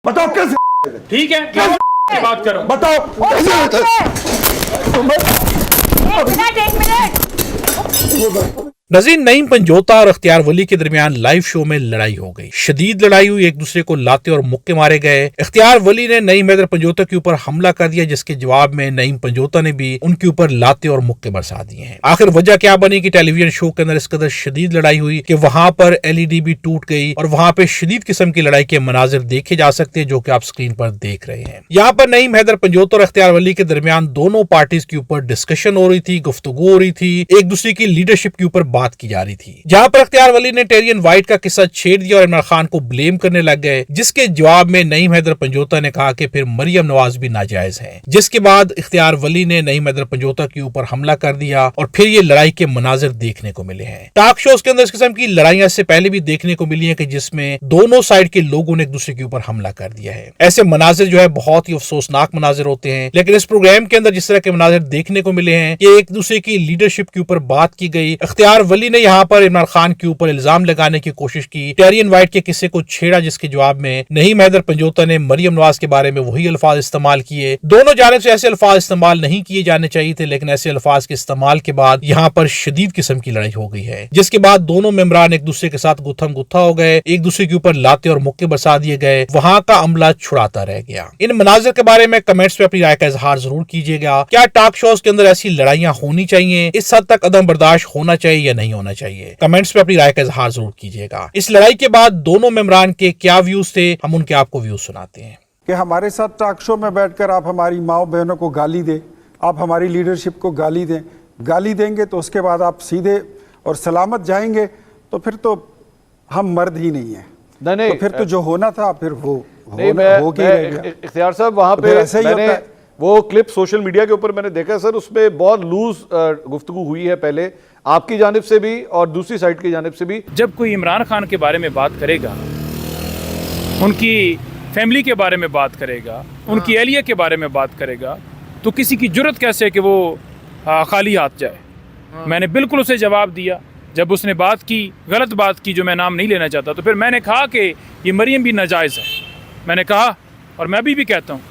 बताओ कैसे? ठीक है, मैं बात कर रहा हूँ। बताओ एक मिनट। नजीर नईम पंजोता और अख्तियार वली के दरमियान लाइव शो में लड़ाई हो गई। शदीद लड़ाई हुई, एक दूसरे को लाते और मुक्के मारे गए। अख्तियार वली ने नईम हैदर पंजोता के ऊपर हमला कर दिया, जिसके जवाब में नईम पंजोता ने भी उनके ऊपर लाते और मुक्के बरसा दिए हैं। आखिर वजह क्या बनी कि टेलीविजन शो के अंदर इस कदर शदीद लड़ाई हुई कि वहां पर LED भी टूट गई और वहां पे शदीद किस्म की लड़ाई के मनाजिर देखे जा सकते हैं, जो कि आप स्क्रीन पर देख रहे हैं। यहाँ पर नईम हैदर पंजोता और अख्तियार वली के दरमियान दोनों पार्टीज के ऊपर डिस्कशन हो रही थी, गुफ्तगू हो रही थी, एक दूसरे की लीडरशिप के ऊपर बात की जा रही थी। जहां पर अख्तियार वली ने टेरियन वाइट का किस्सा छेड़ दिया और इमरान खान को ब्लेम करने लग गए, जिसके जवाब में नईम हैदर पंजोता ने कहा कि फिर मरियम नवाज भी नाजायज है। जिसके बाद अख्तियार वली ने नईम हैदर पंजोता के ऊपर हमला कर दिया और फिर ये लड़ाई के मनाजिर देखने को मिले हैं। टॉक शोज के अंदर इस किस्म की लड़ाइयां से पहले भी देखने को मिली है कि जिसमें दोनों साइड के लोगों ने एक दूसरे के ऊपर हमला कर दिया है। ऐसे मनाजिर जो है बहुत ही अफसोसनाक मनाजिर होते हैं, लेकिन इस प्रोग्राम के अंदर जिस तरह के मनाजिर देखने को मिले हैं कि एक दूसरे की लीडरशिप के ऊपर बात की गई। अख्तियार वली ने यहाँ पर इमरान खान के ऊपर इल्जाम लगाने की कोशिश की, टेरियन वाइट के किस्से को छेड़ा, जिसके जवाब में नईम हैदर पंजोता ने मरियम नवाज के बारे में वही अल्फाज इस्तेमाल किए। दोनों जानिब से ऐसे अल्फाज इस्तेमाल नहीं किए जाने चाहिए थे, लेकिन ऐसे अल्फाज के इस्तेमाल के बाद यहाँ पर शदीद किस्म की लड़ाई हो गई है, जिसके बाद दोनों मेंबरान एक दूसरे के साथ गुत्थम गुत्था हो गए, एक दूसरे के ऊपर लाते और मुक्के बरसा दिए गए। वहां का अमला छुड़ाता रह गया। इन मनाजिर के बारे में कमेंट्स में अपनी राय का इजहार जरूर कीजिएगा। क्या टॉक शोज के अंदर ऐसी लड़ाइयां होनी चाहिए? इस हद तक अदम बर्दाश्त होना चाहिए या नहीं होना चाहिए? कमेंट्स में अपनी राय का इजहार जरूर कीजिएगा। इस लड़ाई के बाद दोनों मेंबरान के क्या व्यूज थे, हम उनके आपको व्यूज सुनाते हैं। कि हमारे साथ टॉक शो में बैठकर आप हमारी माओ बहनों को गाली दें, आप हमारी लीडरशिप को गाली दें, गाली देंगे तो उसके बाद आप सीधे और सलामत जाएंगे, तो फिर तो हम मर्द ही नहीं है। नहीं, तो फिर तो जो होना था फिर वो इख्तियार साहब वहाँ पे मैंने वो क्लिप सोशल मीडिया के ऊपर मैंने देखा सर, उसमें बहुत लूज गुफ्तगू हुई है, पहले आपकी जानिब से भी और दूसरी साइड की जानिब से भी। जब कोई इमरान खान के बारे में बात करेगा, उनकी फैमिली के बारे में बात करेगा, उनकी एहलिया के बारे में बात करेगा, तो किसी की जुर्रत कैसे है कि वो खाली हाथ जाए? मैंने बिल्कुल उसे जवाब दिया। जब उसने बात की, गलत बात की, जो मैं नाम नहीं लेना चाहता, तो फिर मैंने कहा कि ये मरियम भी नाजायज़ है। मैंने कहा और मैं अभी भी कहता हूँ